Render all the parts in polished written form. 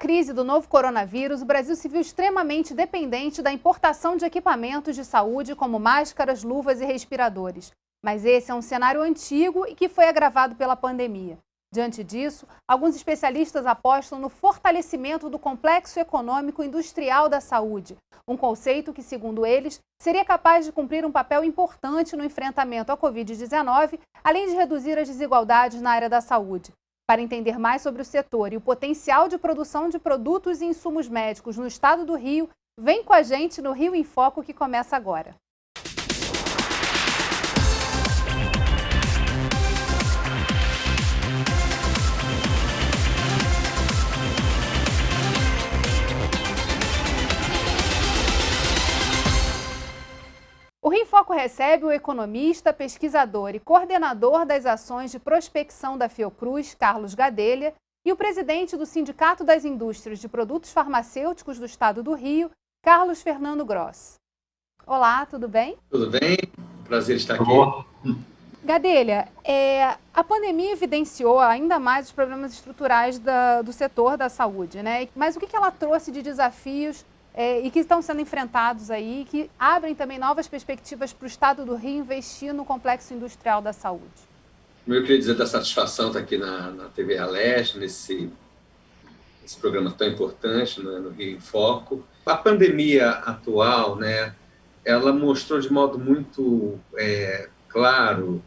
crise do novo coronavírus, o Brasil se viu extremamente dependente da importação de equipamentos de saúde como máscaras, luvas e respiradores. Mas esse é um cenário antigo e que foi agravado pela pandemia. Diante disso, alguns especialistas apostam no fortalecimento do complexo econômico industrial da saúde, um conceito que, segundo eles, seria capaz de cumprir um papel importante no enfrentamento à Covid-19, além de reduzir as desigualdades na área da saúde. Para entender mais sobre o setor e o potencial de produção de produtos e insumos médicos no estado do Rio, vem com a gente no Rio em Foco, que começa agora. O Rio em Foco recebe o economista, pesquisador e coordenador das ações de prospecção da Fiocruz, Carlos Gadelha, e o presidente do Sindicato das Indústrias de Produtos Farmacêuticos do Estado do Rio, Carlos Fernando Gross. Olá, tudo bem? Tudo bem, prazer estar aqui. Gadelha, a pandemia evidenciou ainda mais os problemas estruturais do setor da saúde, né? Mas o que ela trouxe de desafios e que estão sendo enfrentados aí, que abrem também novas perspectivas para o Estado do Rio investir no complexo industrial da saúde? Eu queria dizer da satisfação estar aqui na TV Aleste, nesse programa tão importante, no Rio em Foco. A pandemia atual, né, ela mostrou de modo muito claro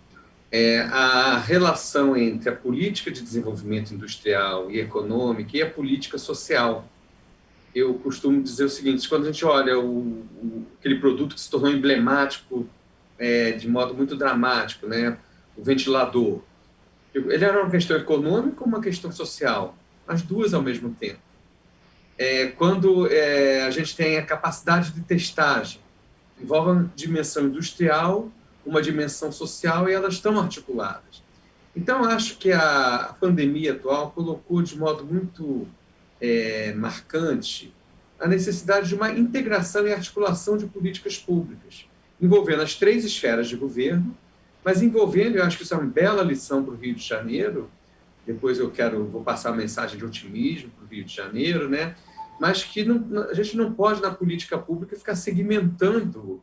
a relação entre a política de desenvolvimento industrial e econômica e a política social. Eu costumo dizer o seguinte: quando a gente olha aquele produto que se tornou emblemático de modo muito dramático, né, o ventilador, ele era uma questão econômica ou uma questão social? As duas ao mesmo tempo. Quando a gente tem a capacidade de testagem, envolve uma dimensão industrial, uma dimensão social, e elas estão articuladas. Então, acho que a pandemia atual colocou de modo muito marcante a necessidade de uma integração e articulação de políticas públicas, envolvendo as três esferas de governo, mas envolvendo, eu acho que isso é uma bela lição para o Rio de Janeiro, depois vou passar uma mensagem de otimismo para o Rio de Janeiro, né? Mas que a gente não pode, na política pública, ficar segmentando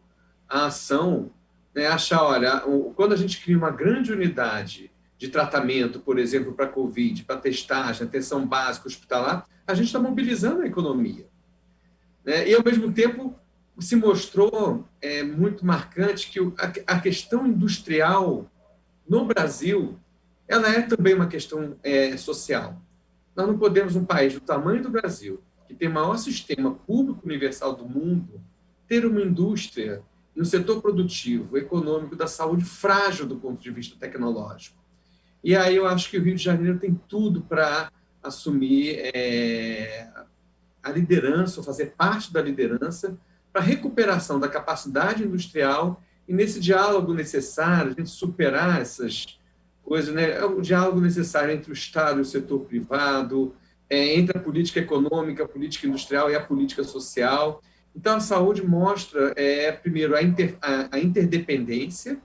a ação, né? Achar, olha, quando a gente cria uma grande unidade de tratamento, por exemplo, para a Covid, para testagem, atenção básica, hospitalar, a gente está mobilizando a economia, né? E, ao mesmo tempo, se mostrou muito marcante que a questão industrial no Brasil, ela é também uma questão social. Nós não podemos, um país do tamanho do Brasil, que tem o maior sistema público universal do mundo, ter uma indústria e um setor produtivo, econômico, da saúde frágil do ponto de vista tecnológico. E aí eu acho que o Rio de Janeiro tem tudo para assumir a liderança, ou fazer parte da liderança, para a recuperação da capacidade industrial e, nesse diálogo necessário, a gente superar essas coisas, né? É o diálogo necessário entre o Estado e o setor privado, entre a política econômica, a política industrial e a política social. Então, a saúde mostra, primeiro, a interdependência,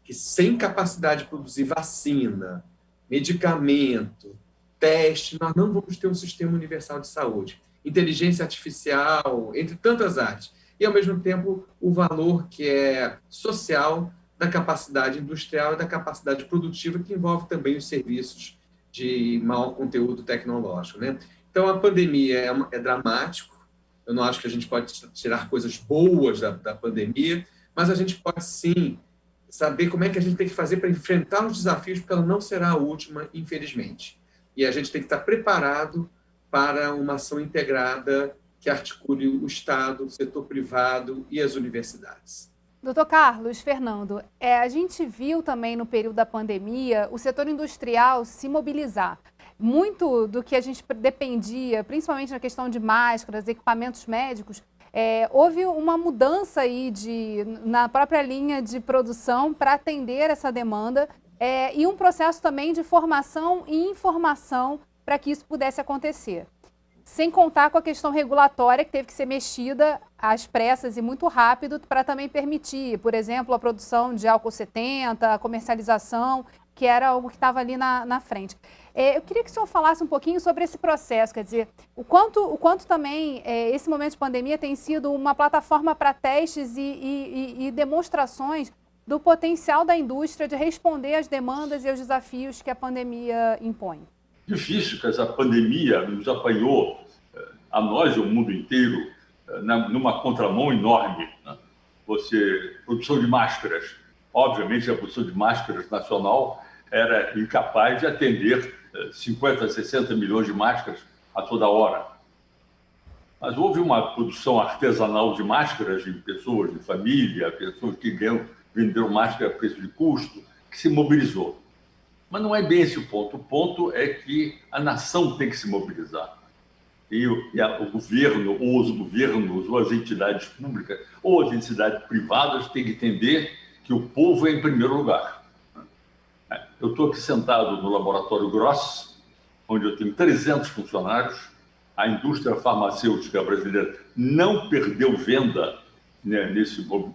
que sem capacidade de produzir vacina, medicamento, teste, nós não vamos ter um sistema universal de saúde. Inteligência artificial, entre tantas áreas. E, ao mesmo tempo, o valor que é social da capacidade industrial e da capacidade produtiva, que envolve também os serviços de maior conteúdo tecnológico, né? Então, a pandemia é dramático. Eu não acho que a gente pode tirar coisas boas da pandemia, mas a gente pode, sim, saber como é que a gente tem que fazer para enfrentar os desafios, porque ela não será a última, infelizmente. E a gente tem que estar preparado para uma ação integrada que articule o Estado, o setor privado e as universidades. Doutor Carlos Fernando, a gente viu também no período da pandemia o setor industrial se mobilizar. Muito do que a gente dependia, principalmente na questão de máscaras, equipamentos médicos, houve uma mudança aí na própria linha de produção para atender essa demanda e um processo também de formação e informação para que isso pudesse acontecer. Sem contar com a questão regulatória que teve que ser mexida às pressas e muito rápido para também permitir, por exemplo, a produção de álcool 70, a comercialização, que era algo que estava ali na frente. Eu queria que o senhor falasse um pouquinho sobre esse processo, quer dizer, o quanto também esse momento de pandemia tem sido uma plataforma para testes e demonstrações do potencial da indústria de responder às demandas e aos desafios que a pandemia impõe. Difícil que essa pandemia nos apanhou, a nós e o mundo inteiro, numa contramão enorme. Né? Produção de máscaras. Obviamente, a produção de máscaras nacional era incapaz de atender 50, 60 milhões de máscaras a toda hora. Mas houve uma produção artesanal de máscaras de pessoas, de família, pessoas que venderam máscara a preço de custo, que se mobilizou. Mas não é bem esse o ponto. O ponto é que a nação tem que se mobilizar. E o governo, ou os governos, ou as entidades públicas, ou as entidades privadas têm que entender que o povo é em primeiro lugar. Eu estou aqui sentado no Laboratório Gross, onde eu tenho 300 funcionários. A indústria farmacêutica brasileira não perdeu venda, né,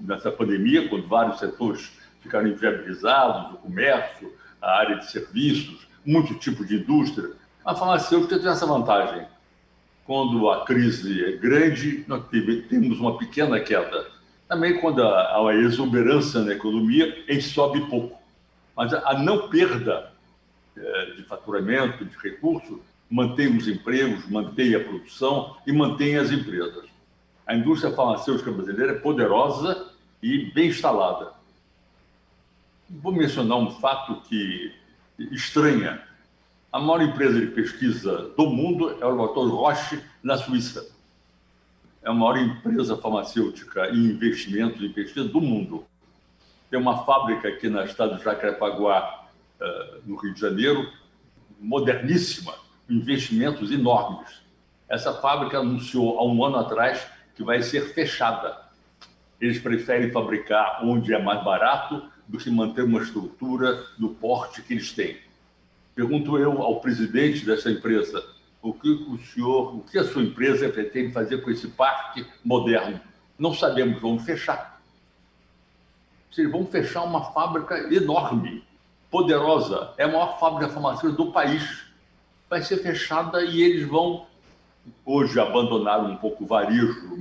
nessa pandemia, quando vários setores ficaram inviabilizados, o comércio, a área de serviços, muito tipo de indústria. A farmacêutica tem essa vantagem. Quando a crise é grande, nós temos uma pequena queda. Também quando há exuberância na economia, a gente sobe pouco. Mas a não perda de faturamento, de recursos, mantém os empregos, mantém a produção e mantém as empresas. A indústria farmacêutica brasileira é poderosa e bem instalada. Vou mencionar um fato que estranha. A maior empresa de pesquisa do mundo é o Laboratório Roche, na Suíça. É a maior empresa farmacêutica em investimentos em pesquisa do mundo. Tem uma fábrica aqui no estado de Jacarepaguá, no Rio de Janeiro, moderníssima, investimentos enormes. Essa fábrica anunciou há um ano atrás que vai ser fechada. Eles preferem fabricar onde é mais barato do que manter uma estrutura do porte que eles têm. Pergunto eu ao presidente dessa empresa, o que a sua empresa pretende fazer com esse parque moderno? Não sabemos, vamos fechar. Eles vão fechar uma fábrica enorme, poderosa, é a maior fábrica farmacêutica do país. Vai ser fechada e eles vão, hoje, abandonar um pouco o varejo de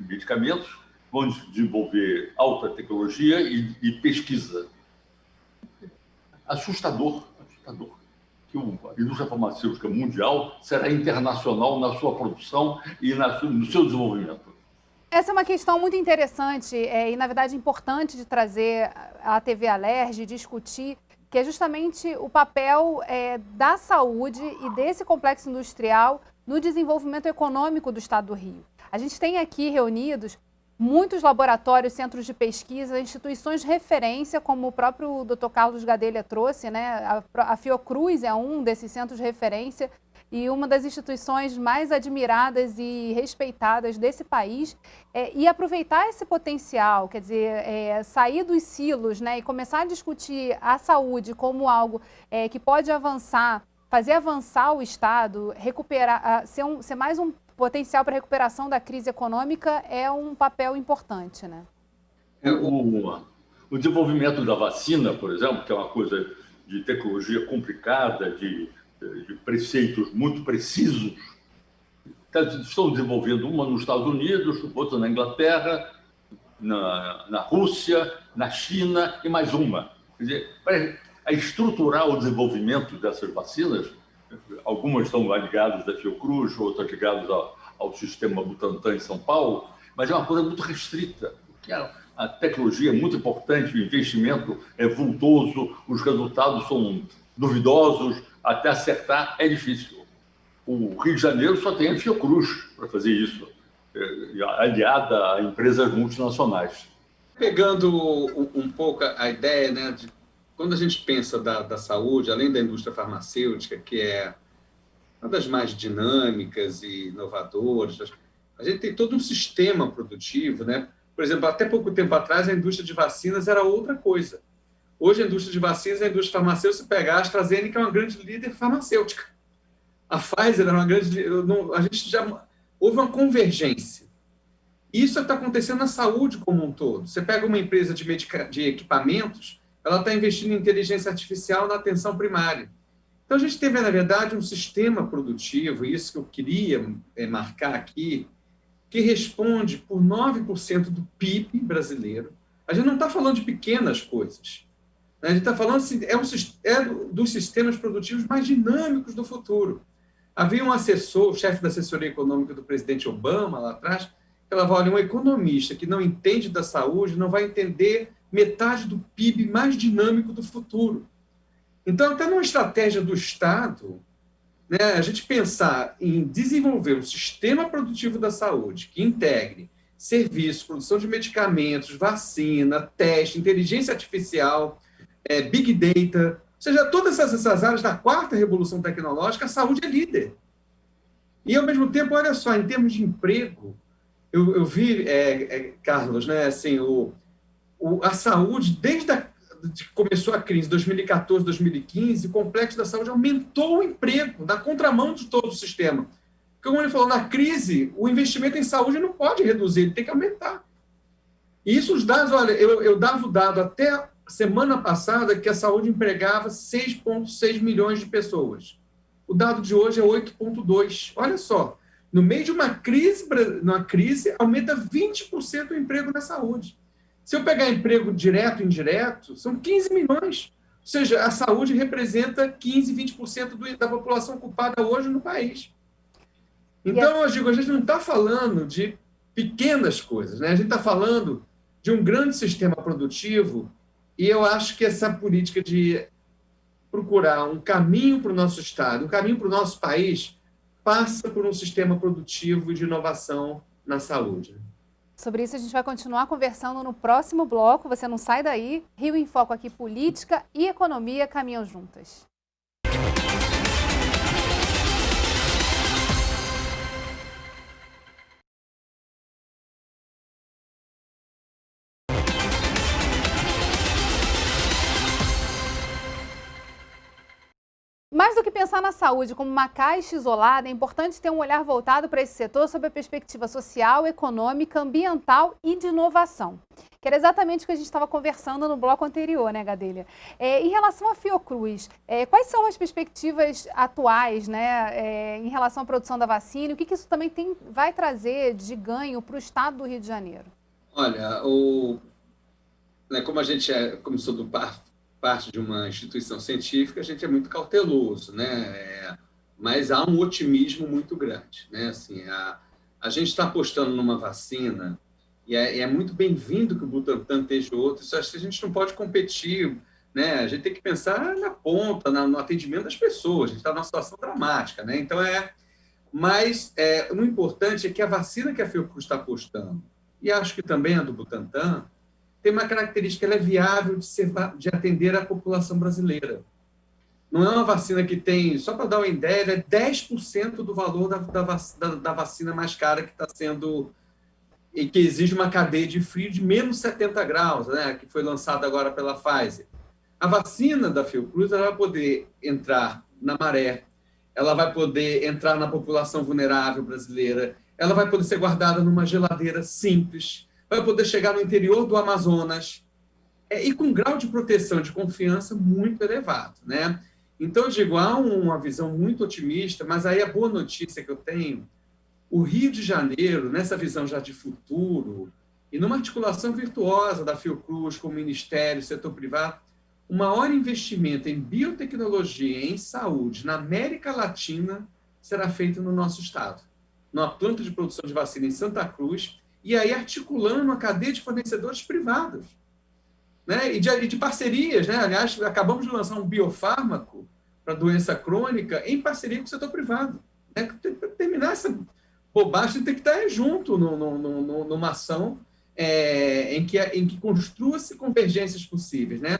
medicamentos, vão desenvolver alta tecnologia e pesquisa. Assustador, que a indústria farmacêutica mundial será internacional na sua produção e no seu desenvolvimento. Essa é uma questão muito interessante e, na verdade, importante de trazer à TV Alerj, discutir, que é justamente o papel da saúde e desse complexo industrial no desenvolvimento econômico do Estado do Rio. A gente tem aqui reunidos muitos laboratórios, centros de pesquisa, instituições de referência, como o próprio Dr. Carlos Gadelha trouxe, né? A Fiocruz é um desses centros de referência e uma das instituições mais admiradas e respeitadas desse país, e aproveitar esse potencial, quer dizer, sair dos silos, né, e começar a discutir a saúde como algo que pode avançar, fazer avançar o Estado, recuperar, ser mais um potencial para a recuperação da crise econômica é um papel importante, né? O desenvolvimento da vacina, por exemplo, que é uma coisa de tecnologia complicada, de preceitos muito precisos, estão desenvolvendo uma nos Estados Unidos, outra na Inglaterra, na Rússia, na China e mais uma. Quer dizer, para estruturar o desenvolvimento dessas vacinas, algumas estão ligadas à Fiocruz, outras ligadas ao sistema Butantan em São Paulo, mas é uma coisa muito restrita, porque a tecnologia é muito importante, o investimento é vultoso, os resultados são duvidosos, até acertar é difícil. O Rio de Janeiro só tem a Fiocruz para fazer isso, aliada a empresas multinacionais. Pegando um pouco a ideia, né, de quando a gente pensa da saúde, além da indústria farmacêutica, que é uma das mais dinâmicas e inovadoras, a gente tem todo um sistema produtivo, né? Por exemplo, até pouco tempo atrás, a indústria de vacinas era outra coisa. Hoje, a indústria de vacinas, a indústria farmacêutica, se pegar a AstraZeneca, é uma grande líder farmacêutica. A Pfizer é uma grande... A gente já... Houve uma convergência. Isso está acontecendo na saúde como um todo. Você pega uma empresa de equipamentos, ela está investindo em inteligência artificial na atenção primária. Então, a gente teve, na verdade, um sistema produtivo, e isso que eu queria marcar aqui, que responde por 9% do PIB brasileiro. A gente não está falando de pequenas coisas. A gente está falando assim, dos sistemas produtivos mais dinâmicos do futuro. Havia um assessor, o chefe da assessoria econômica do presidente Obama, lá atrás, que falava, olha, um economista que não entende da saúde não vai entender metade do PIB mais dinâmico do futuro. Então, até numa estratégia do Estado, né, a gente pensar em desenvolver um sistema produtivo da saúde que integre serviços, produção de medicamentos, vacina, teste, inteligência artificial, Big Data, ou seja, todas essas áreas da quarta revolução tecnológica, a saúde é líder. E, ao mesmo tempo, olha só, em termos de emprego, eu vi, Carlos, né, assim, a saúde, desde que começou a crise, 2014, 2015, o complexo da saúde aumentou o emprego, na contramão de todo o sistema. Como ele falou, na crise, o investimento em saúde não pode reduzir, ele tem que aumentar. E isso, os dados, olha, eu dava o dado até semana passada que a saúde empregava 6,6 milhões de pessoas. O dado de hoje é 8,2. Olha só, no meio de uma crise, aumenta 20% o emprego na saúde. Se eu pegar emprego direto e indireto, são 15 milhões. Ou seja, a saúde representa 15, 20% da população ocupada hoje no país. Então, eu digo, a gente não está falando de pequenas coisas, né? A gente está falando de um grande sistema produtivo, e eu acho que essa política de procurar um caminho para o nosso Estado, um caminho para o nosso país, passa por um sistema produtivo e de inovação na saúde. Sobre isso a gente vai continuar conversando no próximo bloco. Você não sai daí. Rio em Foco aqui, política e economia caminham juntas. Mais do que pensar na saúde como uma caixa isolada, é importante ter um olhar voltado para esse setor sob a perspectiva social, econômica, ambiental e de inovação. Que era exatamente o que a gente estava conversando no bloco anterior, né, Gadelha? Em relação à Fiocruz, quais são as perspectivas atuais, né, em relação à produção da vacina? E o que isso também vai trazer de ganho para o estado do Rio de Janeiro? Olha, como a gente começou do parte de uma instituição científica, a gente é muito cauteloso, né? Mas há um otimismo muito grande, né? Assim, a gente está apostando numa vacina e é muito bem-vindo que o Butantan esteja outro. Só que a gente não pode competir, né? A gente tem que pensar na ponta, no atendimento das pessoas. A gente está numa situação dramática, né? Então mas o importante é que a vacina que a Fiocruz está apostando, e acho que também a do Butantan, tem uma característica, ela é viável de atender a população brasileira. Não é uma vacina que tem, só para dar uma ideia, é 10% do valor da vacina mais cara que está sendo, e que exige uma cadeia de frio de menos 70 graus, né, que foi lançada agora pela Pfizer. A vacina da Fiocruz ela vai poder entrar na maré, ela vai poder entrar na população vulnerável brasileira, ela vai poder ser guardada numa geladeira simples, vai poder chegar no interior do Amazonas, e com um grau de proteção e de confiança muito elevado, né? Então, eu digo, há uma visão muito otimista, mas aí a boa notícia que eu tenho, o Rio de Janeiro, nessa visão já de futuro, e numa articulação virtuosa da Fiocruz com o Ministério, setor privado, o maior investimento em biotecnologia e em saúde na América Latina será feito no nosso estado, numa planta de produção de vacina em Santa Cruz, e aí articulando uma cadeia de fornecedores privados, né? E de parcerias, né? Aliás, acabamos de lançar um biofármaco para doença crônica em parceria com o setor privado, né? Para terminar essa bobagem, tem que estar junto numa ação em que construa-se convergências possíveis, né?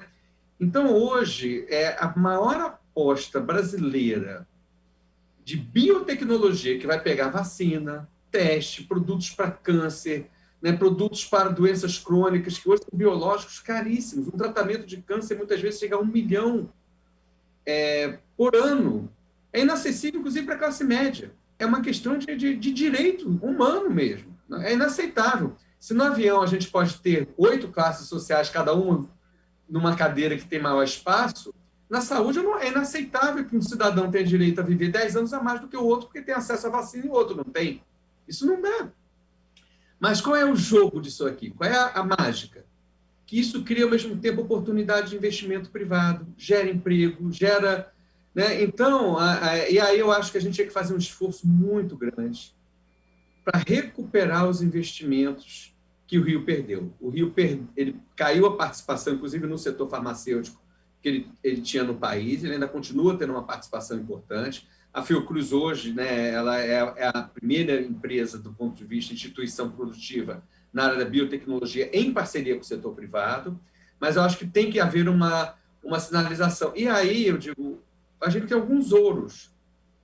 Então, hoje, a maior aposta brasileira de biotecnologia que vai pegar vacina, teste, produtos para câncer, né, produtos para doenças crônicas, que hoje são biológicos caríssimos. Um tratamento de câncer muitas vezes chega a 1 milhão por ano. É inacessível, inclusive, para a classe média. É uma questão de direito humano mesmo. É inaceitável. Se no avião a gente pode ter 8 classes sociais, cada uma numa cadeira que tem maior espaço, Na saúde, é inaceitável que um cidadão tenha direito a viver 10 anos a mais do que o outro, porque tem acesso à vacina e o outro não tem. Isso não dá. Mas qual é o jogo disso aqui? Qual é a mágica? Que isso cria, ao mesmo tempo, oportunidade de investimento privado, gera emprego, gera... Né? Então, e aí eu acho que a gente tinha que fazer um esforço muito grande para recuperar os investimentos que o Rio perdeu. O Rio ele caiu a participação, inclusive no setor farmacêutico, que ele tinha no país, ele ainda continua tendo uma participação importante. A Fiocruz hoje, né, ela é a primeira empresa do ponto de vista instituição produtiva na área da biotecnologia em parceria com o setor privado, mas eu acho que tem que haver uma sinalização. E aí, eu digo, a gente tem alguns ouros.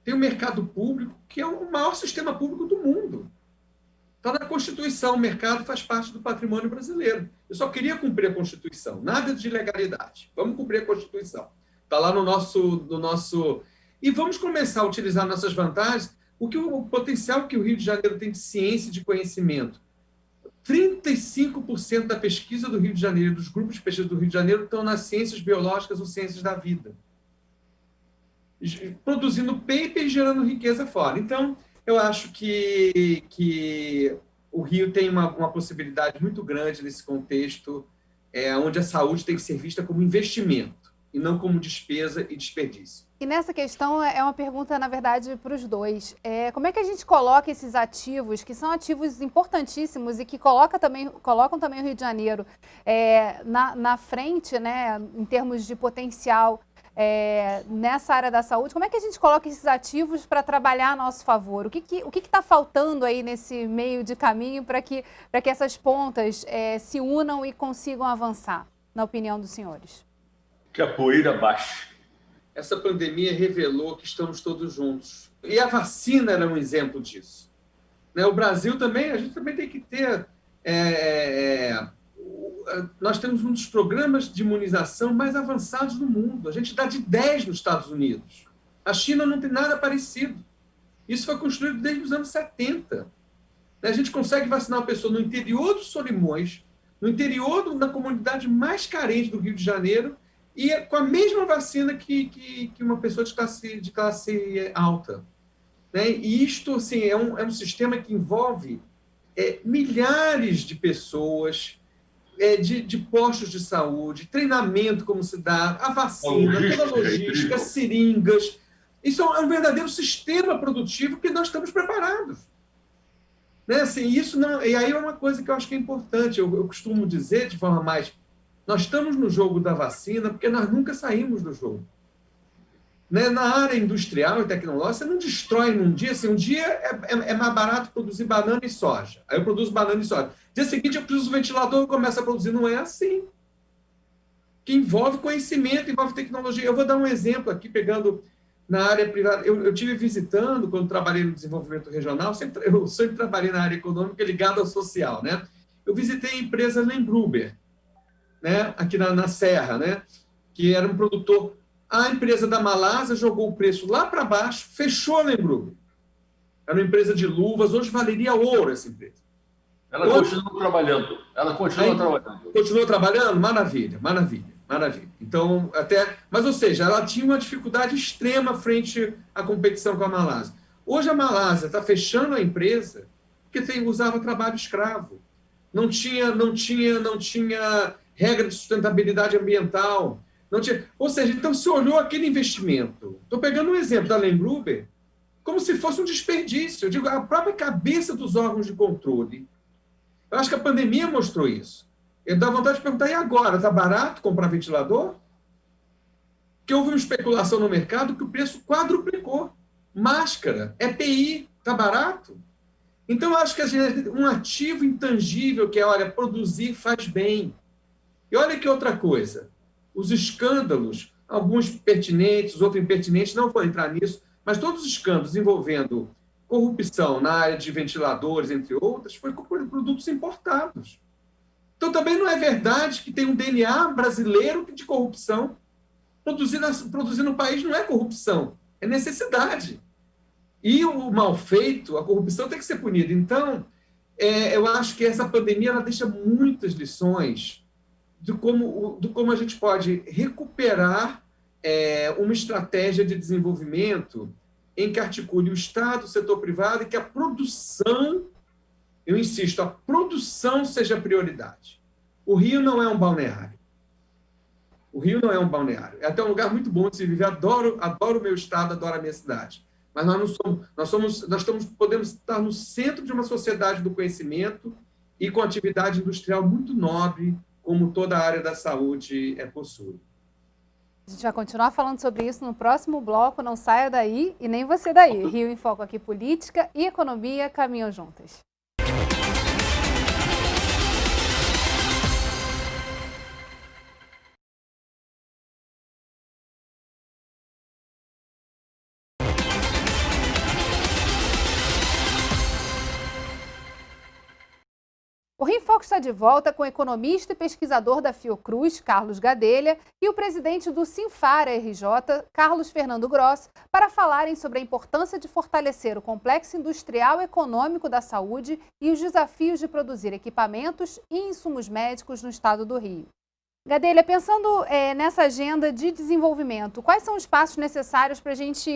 Tem o mercado público, que é o maior sistema público do mundo. Está na Constituição, o mercado faz parte do patrimônio brasileiro. Eu só queria cumprir a Constituição, nada de ilegalidade. Vamos cumprir a Constituição. Está lá no nosso... E vamos começar a utilizar nossas vantagens, o potencial que o Rio de Janeiro tem de ciência e de conhecimento. 35% da pesquisa do Rio de Janeiro, dos grupos de pesquisa do Rio de Janeiro, estão nas ciências biológicas ou ciências da vida, produzindo paper e gerando riqueza fora. Então, eu acho que o Rio tem uma possibilidade muito grande nesse contexto, onde a saúde tem que ser vista como investimento e não como despesa e desperdício. E nessa questão é uma pergunta, na verdade, para os dois. Como é que a gente coloca esses ativos, que são ativos importantíssimos e que colocam também o Rio de Janeiro na frente, né, em termos de potencial nessa área da saúde? Como é que a gente coloca esses ativos para trabalhar a nosso favor? O que está faltando aí nesse meio de caminho para que essas pontas se unam e consigam avançar, na opinião dos senhores? Que a poeira baixe. Essa pandemia revelou que estamos todos juntos. E a vacina era um exemplo disso. Né? O Brasil também, a gente também tem que ter... nós temos um dos programas de imunização mais avançados do mundo. A gente dá de 10 nos Estados Unidos. A China não tem nada parecido. Isso foi construído desde os anos 70. A gente consegue vacinar uma pessoa no interior dos Solimões, no interior da comunidade mais carente do Rio de Janeiro, e com a mesma vacina que uma pessoa de classe alta. Né? E isto assim, é um sistema que envolve milhares de pessoas, de postos de saúde, treinamento como se dá, a vacina, toda a logística, seringas. Isso é um verdadeiro sistema produtivo que nós estamos preparados. Né? Assim, isso não, e aí é uma coisa que eu acho que é importante. Eu costumo dizer de forma mais... Nós estamos no jogo da vacina porque nós nunca saímos do jogo. Né? Na área industrial e tecnológica, você não destrói num dia. Assim, um dia é mais barato produzir banana e soja. Aí eu produzo banana e soja. Dia seguinte eu preciso do ventilador e começo a produzir. Não é assim. Que envolve conhecimento, envolve tecnologia. Eu vou dar um exemplo aqui, pegando na área privada. Eu estive visitando, quando trabalhei no desenvolvimento regional, eu sempre trabalhei na área econômica ligada ao social. Né? Eu visitei a empresa Lemgruber, né, aqui na Serra, né, que era um produtor. A empresa da Malásia jogou o preço lá para baixo, fechou a Lemgruber. Era uma empresa de luvas, hoje valeria ouro essa empresa. Ela continua trabalhando. Continua trabalhando? Maravilha, maravilha, maravilha. Então, mas, ou seja, ela tinha uma dificuldade extrema frente à competição com a Malásia. Hoje a Malásia está fechando a empresa porque usava trabalho escravo. Não tinha regra de sustentabilidade ambiental. Não tinha, ou seja, então se olhou aquele investimento. Estou pegando um exemplo da Lemgruber como se fosse um desperdício. Eu digo, a própria cabeça dos órgãos de controle. Eu acho que a pandemia mostrou isso. Eu dá vontade de perguntar, e agora? Está barato comprar ventilador? Porque houve uma especulação no mercado que o preço quadruplicou. Máscara, EPI, está barato? Então, eu acho que um ativo intangível que olha, produzir faz bem. E olha que outra coisa, os escândalos, alguns pertinentes, outros impertinentes, não vou entrar nisso, mas todos os escândalos envolvendo corrupção na área de ventiladores, entre outras, foi com produtos importados. Então, também não é verdade que tem um DNA brasileiro de corrupção. Produzir no país não é corrupção, é necessidade. E o mal feito, a corrupção tem que ser punida. Então, eu acho que essa pandemia ela deixa muitas lições de como a gente pode recuperar uma estratégia de desenvolvimento em que articule o Estado, o setor privado e que a produção, eu insisto, a produção seja a prioridade. O Rio não é um balneário. O Rio não é um balneário. É até um lugar muito bom de se viver. Adoro o meu estado, adoro a minha cidade. Mas podemos estar no centro de uma sociedade do conhecimento e com atividade industrial muito nobre, como toda a área da saúde possui. A gente vai continuar falando sobre isso no próximo bloco. Não saia daí e nem você daí. Rio em Foco aqui, política e economia caminham juntas. O Rio em Foco está de volta com o economista e pesquisador da Fiocruz, Carlos Gadelha, e o presidente do Sinfara RJ, Carlos Fernando Gross, para falarem sobre a importância de fortalecer o complexo industrial e econômico da saúde e os desafios de produzir equipamentos e insumos médicos no estado do Rio. Gadelha, pensando nessa agenda de desenvolvimento, quais são os passos necessários para a gente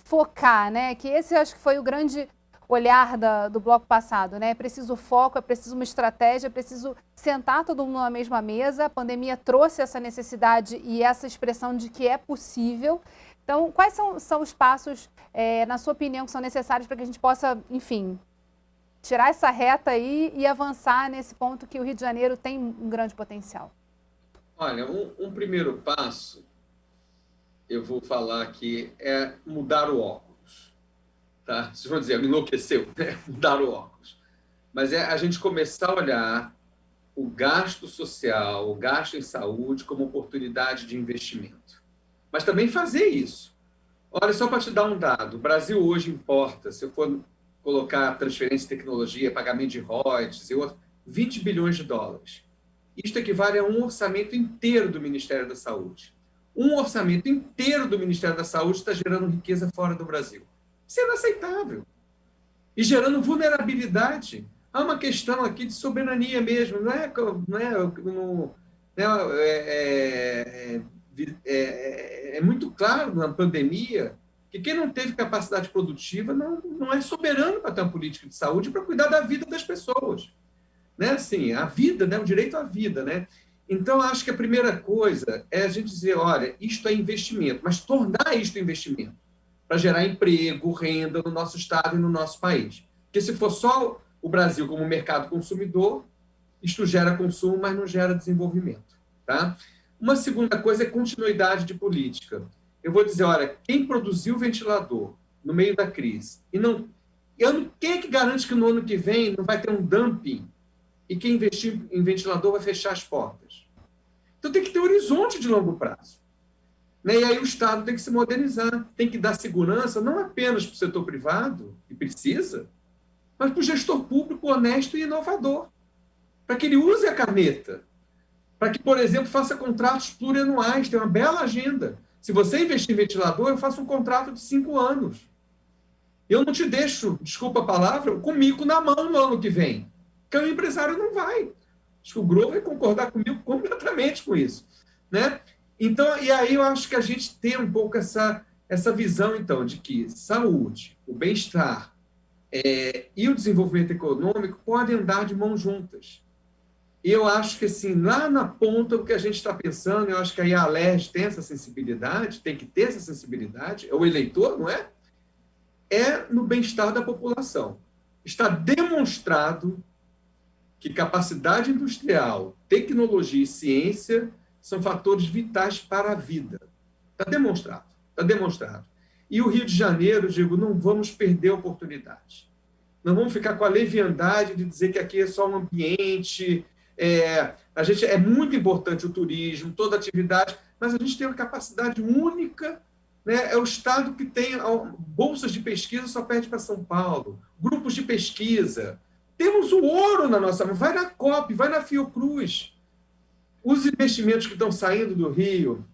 focar, né? Que esse acho que foi o grande olhar do bloco passado, né? É preciso foco, é preciso uma estratégia, é preciso sentar todo mundo na mesma mesa. A pandemia trouxe essa necessidade e essa expressão de que é possível. Então, quais são os passos, na sua opinião, que são necessários para que a gente possa, enfim, tirar essa reta aí e avançar nesse ponto que o Rio de Janeiro tem um grande potencial? Olha, um primeiro passo, eu vou falar aqui, é mudar o óculos. Tá? Vocês vão dizer, enlouqueceu, né? Mudar o óculos. Mas é a gente começar a olhar o gasto social, o gasto em saúde como oportunidade de investimento. Mas também fazer isso. Olha, só para te dar um dado, o Brasil hoje importa, se eu for colocar transferência de tecnologia, pagamento de royalties, 20 bilhões de dólares. Isto equivale a um orçamento inteiro do Ministério da Saúde. Um orçamento inteiro do Ministério da Saúde está gerando riqueza fora do Brasil. Isso é inaceitável. E gerando vulnerabilidade. Há uma questão aqui de soberania mesmo. É muito claro na pandemia que quem não teve capacidade produtiva não é soberano para ter uma política de saúde para cuidar da vida das pessoas. Né? Assim, a vida, né? O direito à vida. Né? Então, acho que a primeira coisa é a gente dizer, olha, isto é investimento, mas tornar isto investimento para gerar emprego, renda no nosso estado e no nosso país. Porque se for só o Brasil como mercado consumidor, isto gera consumo, mas não gera desenvolvimento. Tá? Uma segunda coisa é continuidade de política. Eu vou dizer, olha, quem produziu o ventilador no meio da crise, quem é que garante que no ano que vem não vai ter um dumping e quem investir em ventilador vai fechar as portas? Então tem que ter horizonte de longo prazo. Né? E aí o Estado tem que se modernizar, tem que dar segurança não apenas para o setor privado, que precisa, mas para o gestor público honesto e inovador, para que ele use a caneta, para que, por exemplo, faça contratos plurianuais, tem uma bela agenda. Se você investir em ventilador, eu faço um contrato de 5 anos. Eu não te deixo, desculpa a palavra, com o mico na mão no ano que vem, porque o empresário não vai. Acho que o Grover vai concordar comigo completamente com isso. Né? Então, e aí eu acho que a gente tem um pouco essa visão, então, de que saúde, o bem-estar e o desenvolvimento econômico podem andar de mãos juntas. E eu acho que, assim, lá na ponta, o que a gente está pensando, eu acho que aí a Alerj tem essa sensibilidade, tem que ter essa sensibilidade, é o eleitor, não é? É no bem-estar da população. Está demonstrado que capacidade industrial, tecnologia e ciência são fatores vitais para a vida. Está demonstrado, está demonstrado. E o Rio de Janeiro, digo, não vamos perder a oportunidade. Não vamos ficar com a leviandade de dizer que aqui é só um ambiente. É muito importante o turismo, toda atividade, mas a gente tem uma capacidade única. Né? É o estado que tem bolsas de pesquisa, só perde para São Paulo, grupos de pesquisa. Temos o ouro na nossa mão. Vai na COP, vai na Fiocruz. Os investimentos que estão saindo do Rio,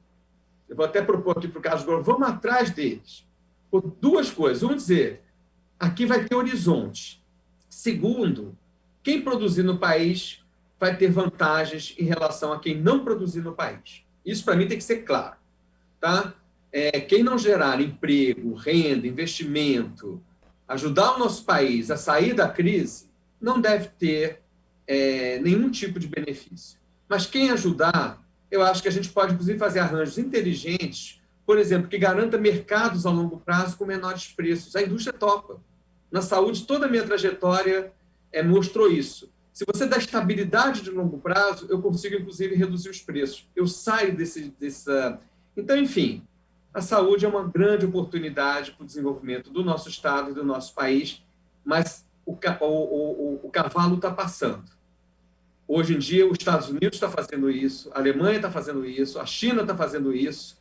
eu vou até propor aqui para o Carlos Grover, vamos atrás deles. Por duas coisas. Vamos dizer, aqui vai ter horizonte. Segundo, quem produzir no país vai ter vantagens em relação a quem não produzir no país. Isso, para mim, tem que ser claro. tá? Quem não gerar emprego, renda, investimento, ajudar o nosso país a sair da crise, não deve ter nenhum tipo de benefício. Mas quem ajudar, eu acho que a gente pode, inclusive, fazer arranjos inteligentes, por exemplo, que garanta mercados a longo prazo com menores preços. A indústria topa. Na saúde, toda a minha trajetória mostrou isso. Se você dá estabilidade de longo prazo, eu consigo, inclusive, reduzir os preços. Eu saio dessa... Então, enfim, a saúde é uma grande oportunidade para o desenvolvimento do nosso Estado e do nosso país, mas o cavalo está passando. Hoje em dia, os Estados Unidos está fazendo isso, a Alemanha está fazendo isso, a China está fazendo isso.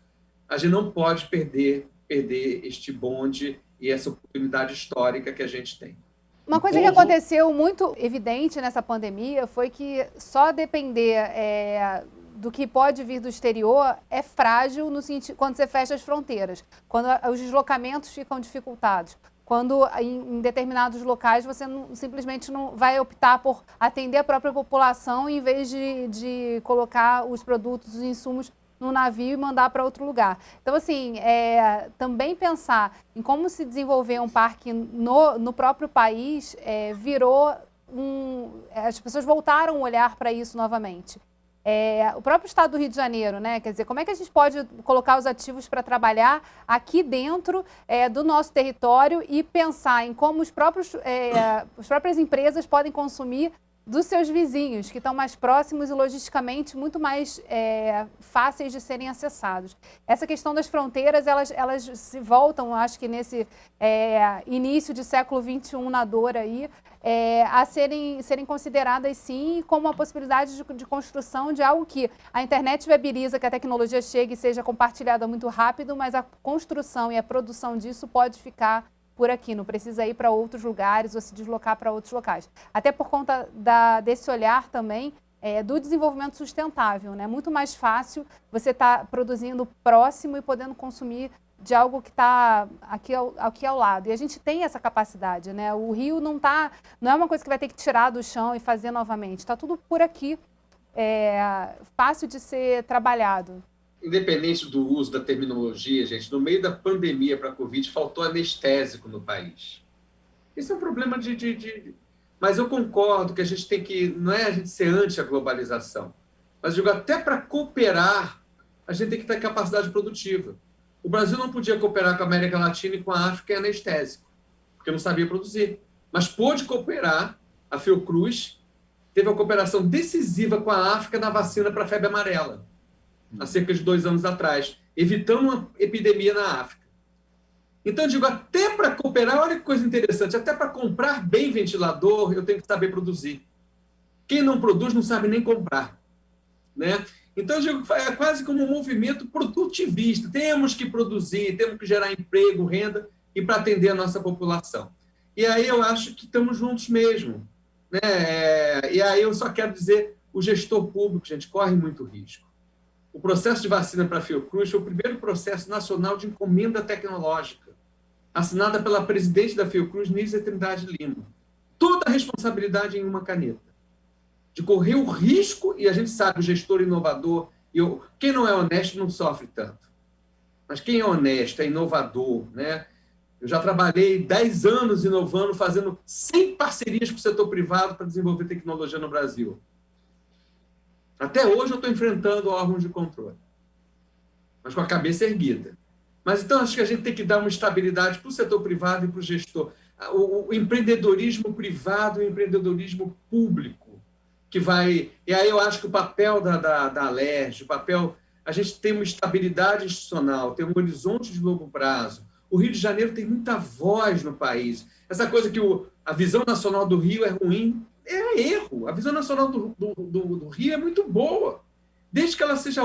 A gente não pode perder este bonde e essa oportunidade histórica que a gente tem. Uma coisa que aconteceu muito evidente nessa pandemia foi que só depender do que pode vir do exterior é frágil no sentido, quando você fecha as fronteiras, quando os deslocamentos ficam dificultados, quando em determinados locais você simplesmente não vai optar por atender a própria população em vez de colocar os produtos, os insumos no navio e mandar para outro lugar. Então, assim, também pensar em como se desenvolver um parque no próprio país virou as pessoas voltaram a olhar para isso novamente. O próprio estado do Rio de Janeiro, né? Quer dizer, como é que a gente pode colocar os ativos para trabalhar aqui dentro do nosso território e pensar em como as próprias empresas podem consumir dos seus vizinhos, que estão mais próximos e logisticamente muito mais fáceis de serem acessados. Essa questão das fronteiras, elas se voltam, acho que nesse início de século XXI na dor aí, a serem consideradas, sim, como uma possibilidade de construção de algo que a internet viabiliza, que a tecnologia chegue e seja compartilhada muito rápido, mas a construção e a produção disso pode ficar por aqui, não precisa ir para outros lugares ou se deslocar para outros locais. Até por conta desse olhar também do desenvolvimento sustentável, né? Muito mais fácil você estar produzindo próximo e podendo consumir de algo que está aqui ao lado. E a gente tem essa capacidade, né? O rio não é uma coisa que vai ter que tirar do chão e fazer novamente. Está tudo por aqui, fácil de ser trabalhado. Independente do uso da terminologia, gente, no meio da pandemia para a Covid, faltou anestésico no país. Esse é um problema Mas eu concordo que a gente tem que... Não é a gente ser anti a globalização, mas digo, até para cooperar, a gente tem que ter capacidade produtiva. O Brasil não podia cooperar com a América Latina e com a África em anestésico, porque não sabia produzir. Mas pôde cooperar, a Fiocruz teve uma cooperação decisiva com a África na vacina para a febre amarela, há cerca de 2 anos atrás, evitando uma epidemia na África. Então, eu digo, até para cooperar, olha que coisa interessante, até para comprar bem ventilador, eu tenho que saber produzir. Quem não produz não sabe nem comprar, né? Então, eu digo, é quase como um movimento produtivista. Temos que produzir, temos que gerar emprego, renda, e para atender a nossa população. E aí eu acho que estamos juntos mesmo, né? E aí eu só quero dizer, o gestor público, gente, corre muito risco. O processo de vacina para a Fiocruz foi o primeiro processo nacional de encomenda tecnológica, assinada pela presidente da Fiocruz, Nízia Trindade Lima. Toda a responsabilidade em uma caneta. De correr o risco, e a gente sabe, o gestor inovador, quem não é honesto não sofre tanto. Mas quem é honesto, é inovador, né? Eu já trabalhei 10 anos inovando, fazendo 100 parcerias com o setor privado para desenvolver tecnologia no Brasil. Até hoje eu estou enfrentando órgãos de controle, mas com a cabeça erguida. Mas então acho que a gente tem que dar uma estabilidade para o setor privado e para o gestor. O empreendedorismo privado e o empreendedorismo público, que vai... E aí eu acho que o papel da Alerj, a gente tem uma estabilidade institucional, tem um horizonte de longo prazo. O Rio de Janeiro tem muita voz no país. Essa coisa que a visão nacional do Rio é ruim, é erro. A visão nacional do Rio é muito boa, desde que ela seja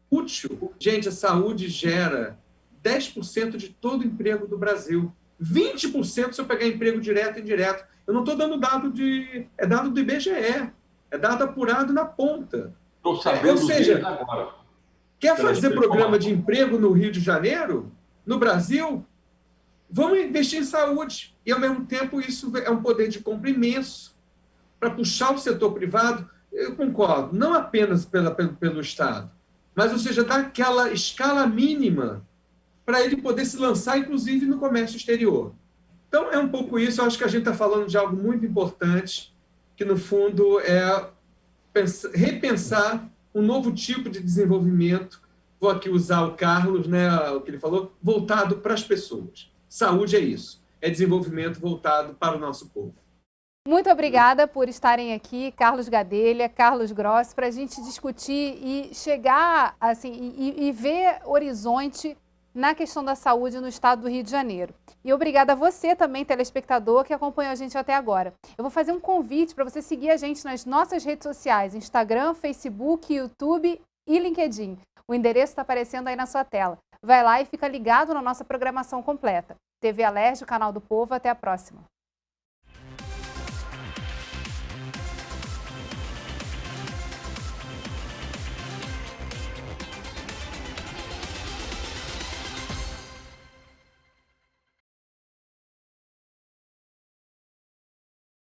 útil. Gente, a saúde gera 10% de todo o emprego do Brasil. 20% se eu pegar emprego direto e indireto. Eu não estou dando dado é dado do IBGE, é dado apurado na ponta. Estou sabendo. Ou seja, agora. Quer fazer programa de emprego no Rio de Janeiro, no Brasil? Vamos investir em saúde. E, ao mesmo tempo, isso é um poder de compra imenso para puxar o setor privado. Eu concordo, não apenas pelo Estado, mas, ou seja, dar aquela escala mínima para ele poder se lançar, inclusive, no comércio exterior. Então, é um pouco isso. Eu acho que a gente está falando de algo muito importante, que, no fundo, é repensar um novo tipo de desenvolvimento. Vou aqui usar o Carlos, né, o que ele falou, voltado para as pessoas. Saúde é isso, é desenvolvimento voltado para o nosso povo. Muito obrigada por estarem aqui, Carlos Gadelha, Carlos Grossi, para a gente discutir e chegar assim, e ver horizonte na questão da saúde no estado do Rio de Janeiro. E obrigada a você também, telespectador, que acompanhou a gente até agora. Eu vou fazer um convite para você seguir a gente nas nossas redes sociais, Instagram, Facebook, YouTube e LinkedIn. O endereço está aparecendo aí na sua tela. Vai lá e fica ligado na nossa programação completa. TV Alerj, o canal do povo. Até a próxima.